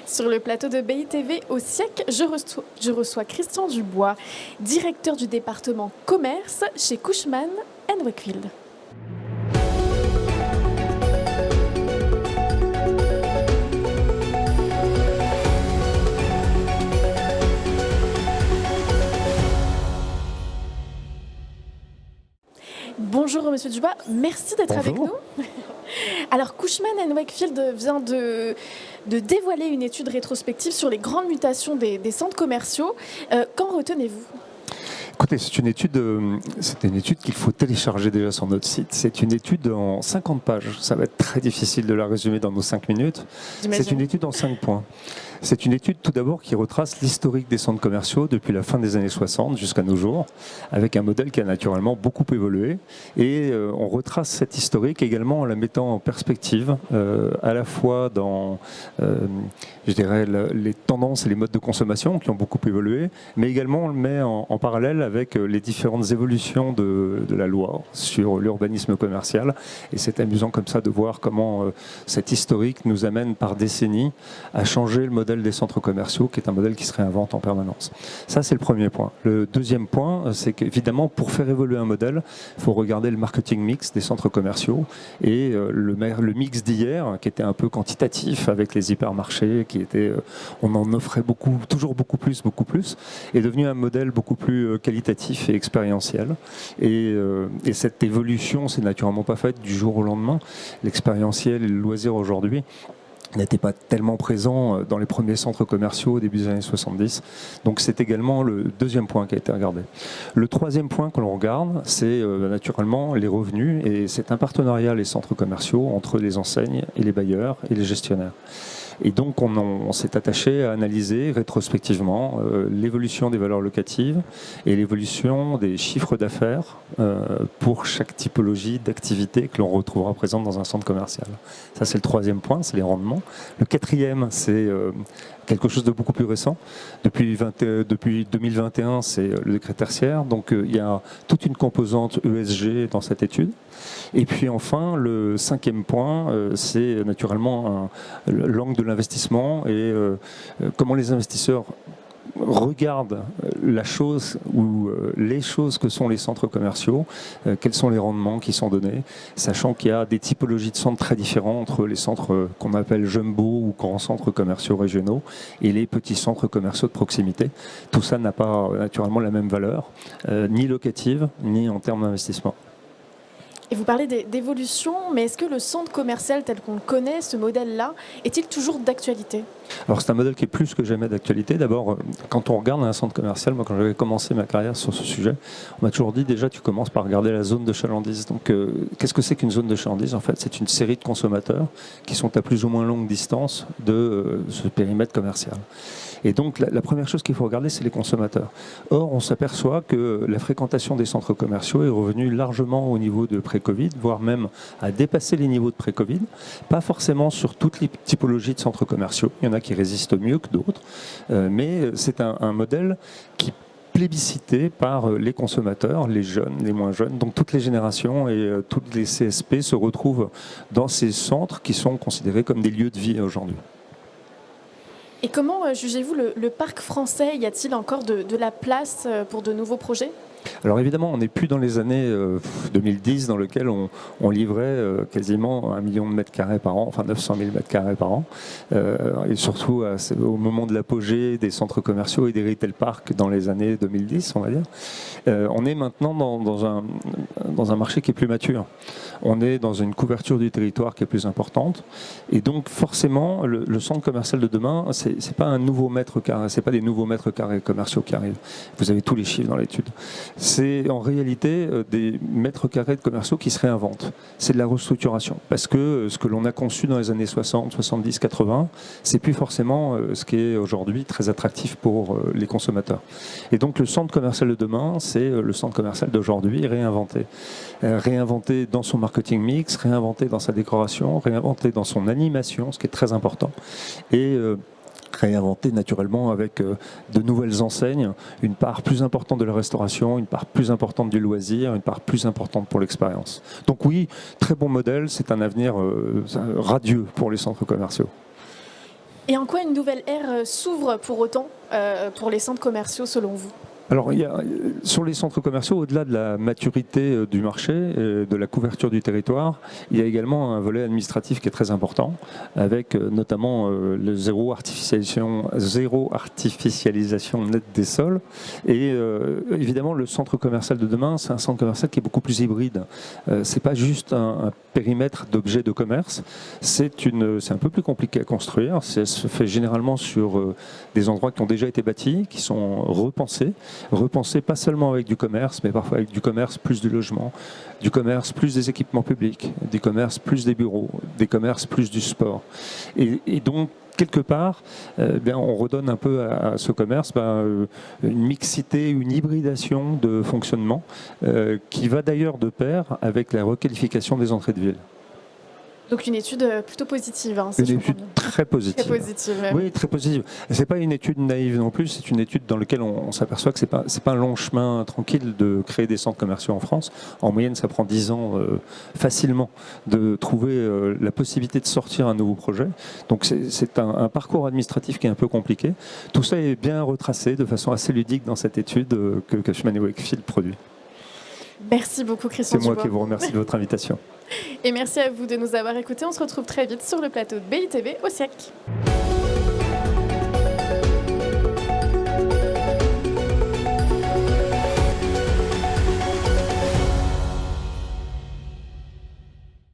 Sur le plateau de BITV au siècle, je reçois Christian Dubois, directeur du département commerce chez Cushman & Wakefield. Bonjour Monsieur Dubois, merci d'être avec nous. Alors Cushman & Wakefield vient de dévoiler une étude rétrospective sur les grandes mutations des centres commerciaux. Qu'en retenez-vous ? Écoutez, c'est une étude qu'il faut télécharger déjà sur notre site. C'est une étude en 50 pages. Ça va être très difficile de la résumer dans nos 5 minutes. C'est une étude en 5 points. C'est une étude tout d'abord qui retrace l'historique des centres commerciaux depuis la fin des années 60 jusqu'à nos jours, avec un modèle qui a naturellement beaucoup évolué. Et on retrace cet historique également en la mettant en perspective, à la fois dans, je dirais, les tendances et les modes de consommation qui ont beaucoup évolué, mais également on le met en parallèle avec les différentes évolutions de la loi sur l'urbanisme commercial. Et c'est amusant comme ça de voir comment cet historique nous amène par décennies à changer le modèle des centres commerciaux, qui est un modèle qui se réinvente en permanence. Ça, c'est le premier point. Le deuxième point, c'est qu'évidemment, pour faire évoluer un modèle, il faut regarder le marketing mix des centres commerciaux et le mix d'hier, qui était un peu quantitatif avec les hypermarchés, on en offrait beaucoup, toujours beaucoup plus, est devenu un modèle beaucoup plus qualitatif et expérientiel. Et cette évolution, c'est naturellement pas faite du jour au lendemain. L'expérientiel et le loisir aujourd'hui n'était pas tellement présent dans les premiers centres commerciaux au début des années 70. Donc c'est également le deuxième point qui a été regardé. Le troisième point que l'on regarde, c'est naturellement les revenus, et c'est un partenariat, les centres commerciaux, entre les enseignes et les bailleurs et les gestionnaires. Et donc on s'est attaché à analyser rétrospectivement l'évolution des valeurs locatives et l'évolution des chiffres d'affaires pour chaque typologie d'activité que l'on retrouvera présente dans un centre commercial. Ça, c'est le troisième point, c'est les rendements. Le quatrième, c'est quelque chose de beaucoup plus récent. Depuis 2021, c'est le décret tertiaire. Donc il y a toute une composante ESG dans cette étude. Et puis enfin, le cinquième point, c'est naturellement l'angle de l'investissement et comment les investisseurs regardent la chose ou les choses que sont les centres commerciaux, quels sont les rendements qui sont donnés, sachant qu'il y a des typologies de centres très différents entre les centres qu'on appelle jumbo ou grands centres commerciaux régionaux et les petits centres commerciaux de proximité. Tout ça n'a pas naturellement la même valeur, ni locative, ni en termes d'investissement. Et vous parlez d'évolution, mais est-ce que le centre commercial tel qu'on le connaît, ce modèle-là, est-il toujours d'actualité ? Alors c'est un modèle qui est plus que jamais d'actualité. D'abord, quand on regarde un centre commercial, moi quand j'avais commencé ma carrière sur ce sujet, on m'a toujours dit déjà tu commences par regarder la zone de chalandise. Donc qu'est-ce que c'est qu'une zone de chalandise ? En fait, c'est une série de consommateurs qui sont à plus ou moins longue distance de ce périmètre commercial. Et donc la première chose qu'il faut regarder, c'est les consommateurs. Or, on s'aperçoit que la fréquentation des centres commerciaux est revenue largement au niveau de pré-Covid, voire même à dépasser les niveaux de pré-Covid. Pas forcément sur toutes les typologies de centres commerciaux. Il y en a qui résistent mieux que d'autres. Mais c'est un modèle qui plébiscité par les consommateurs, les jeunes, les moins jeunes, donc toutes les générations et toutes les CSP se retrouvent dans ces centres qui sont considérés comme des lieux de vie aujourd'hui. Et comment jugez-vous le parc français ? Y a-t-il encore de la place pour de nouveaux projets ? Alors évidemment, on n'est plus dans les années 2010 dans lesquelles on livrait quasiment 1 million de mètres carrés par an, enfin 900 000 mètres carrés par an. Et surtout au moment de l'apogée des centres commerciaux et des retail parks dans les années 2010, on va dire. On est maintenant dans un marché qui est plus mature. On est dans une couverture du territoire qui est plus importante. Et donc forcément, le centre commercial de demain, c'est pas un nouveau mètre carré, c'est pas des nouveaux mètres carrés commerciaux qui arrivent. Vous avez tous les chiffres dans l'étude. C'est en réalité des mètres carrés de commerciaux qui se réinventent. C'est de la restructuration. Parce que ce que l'on a conçu dans les années 60, 70, 80, c'est plus forcément ce qui est aujourd'hui très attractif pour les consommateurs. Et donc le centre commercial de demain, c'est le centre commercial d'aujourd'hui réinventé. Réinventé dans son marketing mix, réinventé dans sa décoration, réinventé dans son animation, ce qui est très important. Et réinventer naturellement avec de nouvelles enseignes, une part plus importante de la restauration, une part plus importante du loisir, une part plus importante pour l'expérience. Donc oui, très bon modèle, c'est un avenir radieux pour les centres commerciaux. Et en quoi une nouvelle ère s'ouvre pour autant pour les centres commerciaux selon vous ? Alors, sur les centres commerciaux, au-delà de la maturité du marché, de la couverture du territoire, il y a également un volet administratif qui est très important, avec notamment le zéro artificialisation nette des sols. Et évidemment, le centre commercial de demain, c'est un centre commercial qui est beaucoup plus hybride. C'est pas juste un périmètre d'objets de commerce, c'est un peu plus compliqué à construire. Ça se fait généralement sur des endroits qui ont déjà été bâtis, qui sont repensés pas seulement avec du commerce, mais parfois avec du commerce plus du logement, du commerce plus des équipements publics, du commerce plus des bureaux, des commerces plus du sport. Et donc, quelque part, on redonne un peu à ce commerce une mixité, une hybridation de fonctionnement qui va d'ailleurs de pair avec la requalification des entrées de ville. Donc une étude plutôt positive. Une étude très positive. Très positive. Oui, très positive. Ce n'est pas une étude naïve non plus, c'est une étude dans laquelle on s'aperçoit que ce n'est pas un long chemin tranquille de créer des centres commerciaux en France. En moyenne, ça prend 10 ans facilement de trouver la possibilité de sortir un nouveau projet. Donc c'est un parcours administratif qui est un peu compliqué. Tout ça est bien retracé de façon assez ludique dans cette étude que Cushman & Wakefield produit. Merci beaucoup Christian Dubois. C'est moi qui vous remercie de votre invitation. Et merci à vous de nous avoir écoutés. On se retrouve très vite sur le plateau de BITV au siècle.